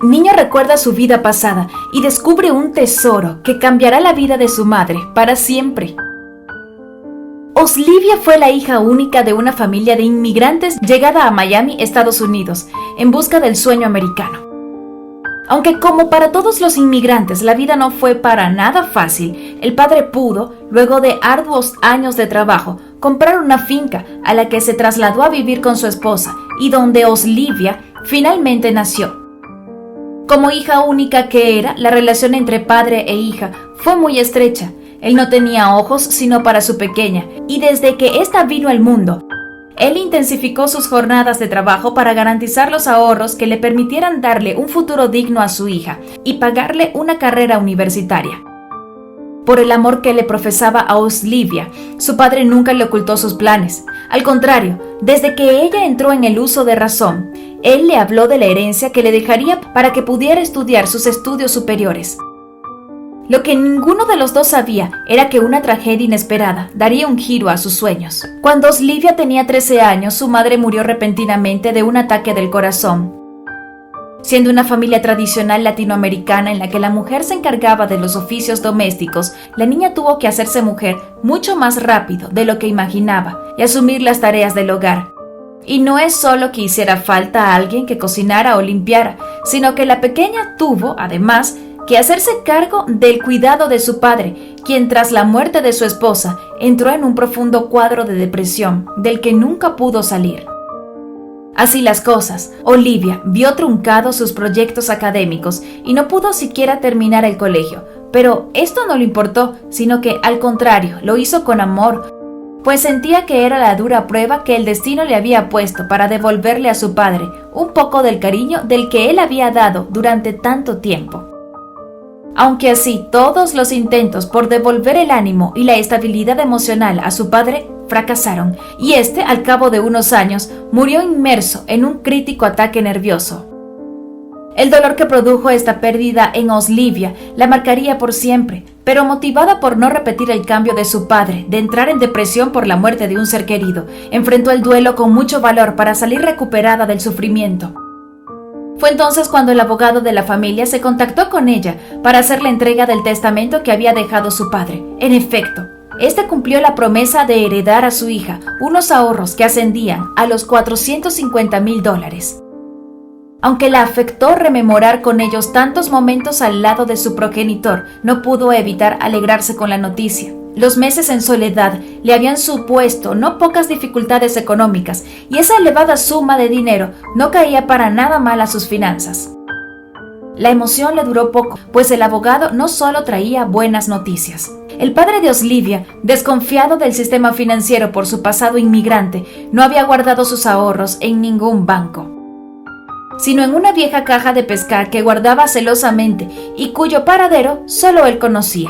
niño recuerda su vida pasada y descubre un tesoro que cambiará la vida de su madre para siempre. Oslivia fue la hija única de una familia de inmigrantes llegada a Miami, Estados Unidos, en busca del sueño americano. Aunque como para todos los inmigrantes la vida no fue para nada fácil, el padre pudo, luego de arduos años de trabajo, comprar una finca a la que se trasladó a vivir con su esposa y donde Oslivia finalmente nació. Como hija única que era, la relación entre padre e hija fue muy estrecha. Él no tenía ojos sino para su pequeña, y desde que ésta vino al mundo, él intensificó sus jornadas de trabajo para garantizar los ahorros que le permitieran darle un futuro digno a su hija y pagarle una carrera universitaria. Por el amor que le profesaba a Oslivia, su padre nunca le ocultó sus planes. Al contrario, desde que ella entró en el uso de razón, él le habló de la herencia que le dejaría para que pudiera estudiar sus estudios superiores. Lo que ninguno de los dos sabía era que una tragedia inesperada daría un giro a sus sueños. Cuando Oslivia tenía 13 años, su madre murió repentinamente de un ataque del corazón. Siendo una familia tradicional latinoamericana en la que la mujer se encargaba de los oficios domésticos, la niña tuvo que hacerse mujer mucho más rápido de lo que imaginaba y asumir las tareas del hogar. Y no es solo que hiciera falta a alguien que cocinara o limpiara, sino que la pequeña tuvo, además, que hacerse cargo del cuidado de su padre, quien tras la muerte de su esposa entró en un profundo cuadro de depresión del que nunca pudo salir. Así las cosas, Olivia vio truncados sus proyectos académicos y no pudo siquiera terminar el colegio, pero esto no le importó, sino que al contrario, lo hizo con amor, pues sentía que era la dura prueba que el destino le había puesto para devolverle a su padre un poco del cariño del que él había dado durante tanto tiempo. Aunque así todos los intentos por devolver el ánimo y la estabilidad emocional a su padre fracasaron, y este, al cabo de unos años, murió inmerso en un crítico ataque nervioso. El dolor que produjo esta pérdida en Oslivia la marcaría por siempre, pero motivada por no repetir el cambio de su padre, de entrar en depresión por la muerte de un ser querido, enfrentó el duelo con mucho valor para salir recuperada del sufrimiento. Fue entonces cuando el abogado de la familia se contactó con ella para hacer la entrega del testamento que había dejado su padre. En efecto, este cumplió la promesa de heredar a su hija unos ahorros que ascendían a los $450,000. Aunque la afectó rememorar con ellos tantos momentos al lado de su progenitor, no pudo evitar alegrarse con la noticia. Los meses en soledad le habían supuesto no pocas dificultades económicas y esa elevada suma de dinero no caía para nada mal a sus finanzas. La emoción le duró poco, pues el abogado no solo traía buenas noticias. El padre de Oslivia, desconfiado del sistema financiero por su pasado inmigrante, no había guardado sus ahorros en ningún banco, sino en una vieja caja de pescar que guardaba celosamente y cuyo paradero solo él conocía.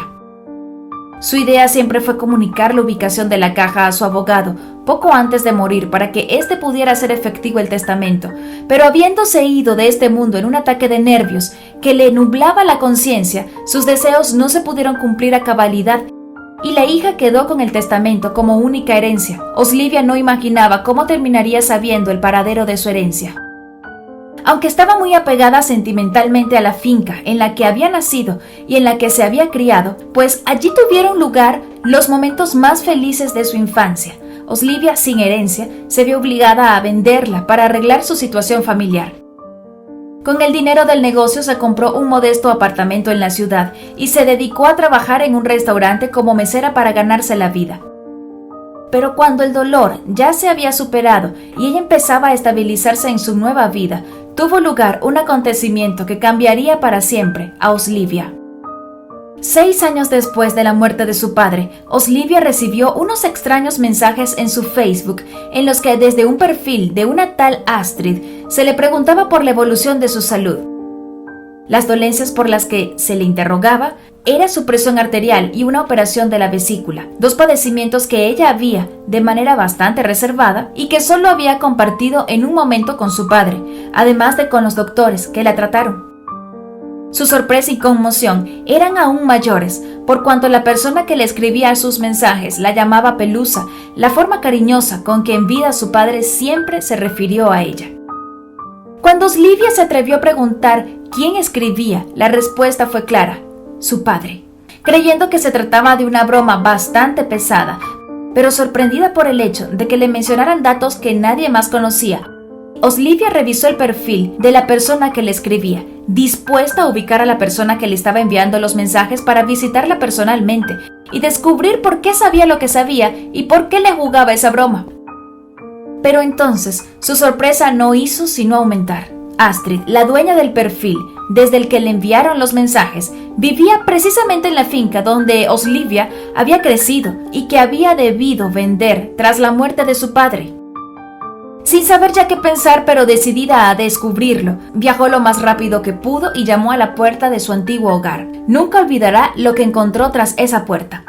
Su idea siempre fue comunicar la ubicación de la caja a su abogado poco antes de morir para que éste pudiera hacer efectivo el testamento, pero habiéndose ido de este mundo en un ataque de nervios que le nublaba la conciencia, sus deseos no se pudieron cumplir a cabalidad y la hija quedó con el testamento como única herencia. Oslivia no imaginaba cómo terminaría sabiendo el paradero de su herencia. Aunque estaba muy apegada sentimentalmente a la finca en la que había nacido y en la que se había criado, pues allí tuvieron lugar los momentos más felices de su infancia, Oslivia, sin herencia, se vio obligada a venderla para arreglar su situación familiar. Con el dinero del negocio se compró un modesto apartamento en la ciudad y se dedicó a trabajar en un restaurante como mesera para ganarse la vida. Pero cuando el dolor ya se había superado y ella empezaba a estabilizarse en su nueva vida, tuvo lugar un acontecimiento que cambiaría para siempre a Oslivia. 6 años después de la muerte de su padre, Oslivia recibió unos extraños mensajes en su Facebook en los que desde un perfil de una tal Astrid se le preguntaba por la evolución de su salud. Las dolencias por las que se le interrogaba era su presión arterial y una operación de la vesícula, 2 padecimientos que ella había, de manera bastante reservada, y que solo había compartido en un momento con su padre, además de con los doctores que la trataron. Su sorpresa y conmoción eran aún mayores, por cuanto la persona que le escribía sus mensajes la llamaba Pelusa, la forma cariñosa con que en vida su padre siempre se refirió a ella. Cuando Olivia se atrevió a preguntar quién escribía, la respuesta fue clara: su padre. Creyendo que se trataba de una broma bastante pesada, pero sorprendida por el hecho de que le mencionaran datos que nadie más conocía, Olivia revisó el perfil de la persona que le escribía, dispuesta a ubicar a la persona que le estaba enviando los mensajes para visitarla personalmente y descubrir por qué sabía lo que sabía y por qué le jugaba esa broma. Pero entonces, su sorpresa no hizo sino aumentar. Astrid, la dueña del perfil desde el que le enviaron los mensajes, vivía precisamente en la finca donde Olivia había crecido y que había debido vender tras la muerte de su padre. Sin saber ya qué pensar, pero decidida a descubrirlo, viajó lo más rápido que pudo y llamó a la puerta de su antiguo hogar. Nunca olvidará lo que encontró tras esa puerta.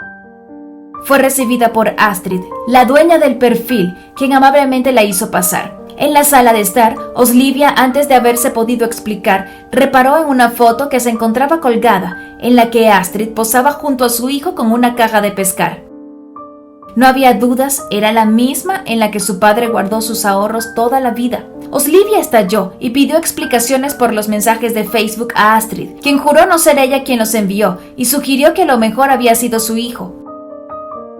Fue recibida por Astrid, la dueña del perfil, quien amablemente la hizo pasar. En la sala de estar, Olivia, antes de haberse podido explicar, reparó en una foto que se encontraba colgada, en la que Astrid posaba junto a su hijo con una caja de pescar. No había dudas, era la misma en la que su padre guardó sus ahorros toda la vida. Olivia estalló y pidió explicaciones por los mensajes de Facebook a Astrid, quien juró no ser ella quien los envió y sugirió que a lo mejor había sido su hijo.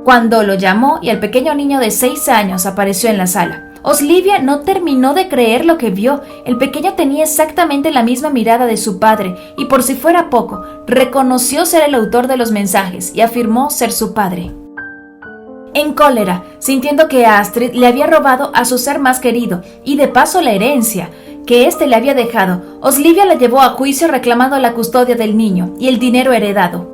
Cuando lo llamó y el pequeño niño de 6 años apareció en la sala, Olivia no terminó de creer lo que vio. El pequeño tenía exactamente la misma mirada de su padre y, por si fuera poco, reconoció ser el autor de los mensajes y afirmó ser su padre. En cólera, sintiendo que Astrid le había robado a su ser más querido y de paso la herencia que éste le había dejado, Olivia la llevó a juicio reclamando la custodia del niño y el dinero heredado.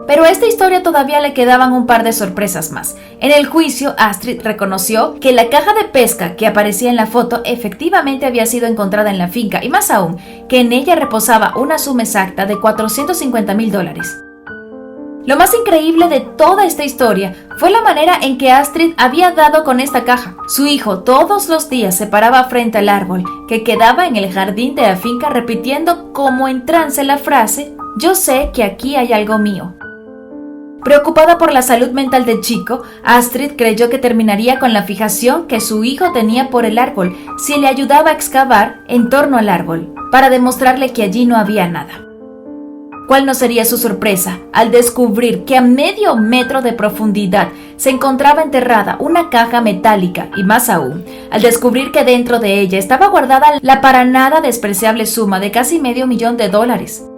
Pero a esta historia todavía le quedaban un par de sorpresas más. En el juicio, Astrid reconoció que la caja de pesca que aparecía en la foto efectivamente había sido encontrada en la finca y más aún, que en ella reposaba una suma exacta de $450,000. Lo más increíble de toda esta historia fue la manera en que Astrid había dado con esta caja. Su hijo todos los días se paraba frente al árbol que quedaba en el jardín de la finca repitiendo como en trance la frase: «Yo sé que aquí hay algo mío». Preocupada por la salud mental del chico, Astrid creyó que terminaría con la fijación que su hijo tenía por el árbol si le ayudaba a excavar en torno al árbol, para demostrarle que allí no había nada. ¿Cuál no sería su sorpresa al descubrir que a medio metro de profundidad se encontraba enterrada una caja metálica y más aún, al descubrir que dentro de ella estaba guardada la para nada despreciable suma de casi $500,000?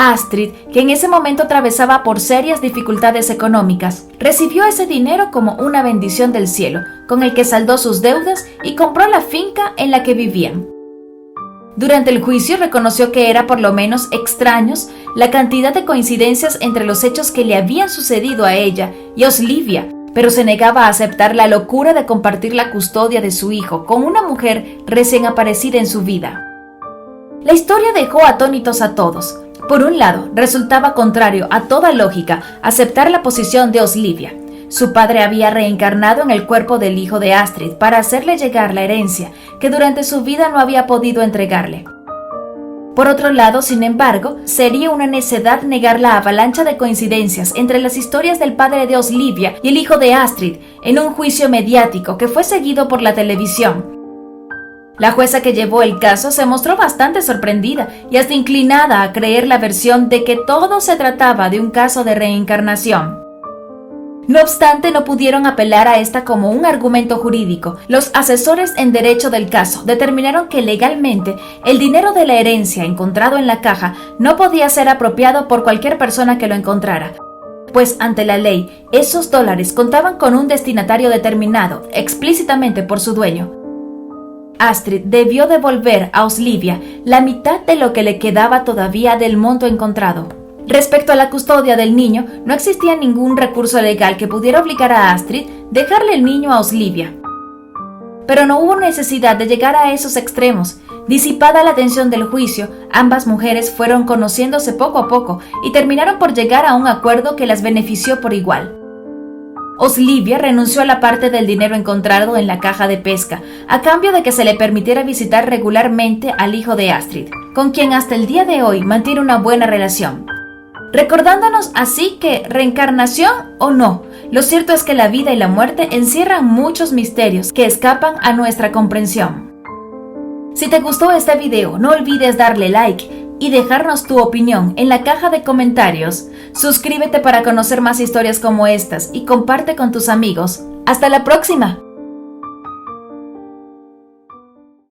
Astrid, que en ese momento atravesaba por serias dificultades económicas, recibió ese dinero como una bendición del cielo, con el que saldó sus deudas y compró la finca en la que vivían. Durante el juicio reconoció que era por lo menos extraños la cantidad de coincidencias entre los hechos que le habían sucedido a ella y a Olivia, pero se negaba a aceptar la locura de compartir la custodia de su hijo con una mujer recién aparecida en su vida. La historia dejó atónitos a todos. Por un lado, resultaba contrario a toda lógica aceptar la posición de Olivia. Su padre había reencarnado en el cuerpo del hijo de Astrid para hacerle llegar la herencia que durante su vida no había podido entregarle. Por otro lado, sin embargo, sería una necedad negar la avalancha de coincidencias entre las historias del padre de Olivia y el hijo de Astrid en un juicio mediático que fue seguido por la televisión. La jueza que llevó el caso se mostró bastante sorprendida y hasta inclinada a creer la versión de que todo se trataba de un caso de reencarnación. No obstante, no pudieron apelar a esta como un argumento jurídico. Los asesores en derecho del caso determinaron que legalmente el dinero de la herencia encontrado en la caja no podía ser apropiado por cualquier persona que lo encontrara, pues ante la ley, esos dólares contaban con un destinatario determinado explícitamente por su dueño. Astrid debió devolver a Olivia la mitad de lo que le quedaba todavía del monto encontrado. Respecto a la custodia del niño, no existía ningún recurso legal que pudiera obligar a Astrid a dejarle el niño a Olivia. Pero no hubo necesidad de llegar a esos extremos. Disipada la tensión del juicio, ambas mujeres fueron conociéndose poco a poco y terminaron por llegar a un acuerdo que las benefició por igual. Olivia renunció a la parte del dinero encontrado en la caja de pesca, a cambio de que se le permitiera visitar regularmente al hijo de Astrid, con quien hasta el día de hoy mantiene una buena relación. Recordándonos así que, reencarnación o no, lo cierto es que la vida y la muerte encierran muchos misterios que escapan a nuestra comprensión. Si te gustó este video, no olvides darle like y dejarnos tu opinión en la caja de comentarios. Suscríbete para conocer más historias como estas y comparte con tus amigos. ¡Hasta la próxima!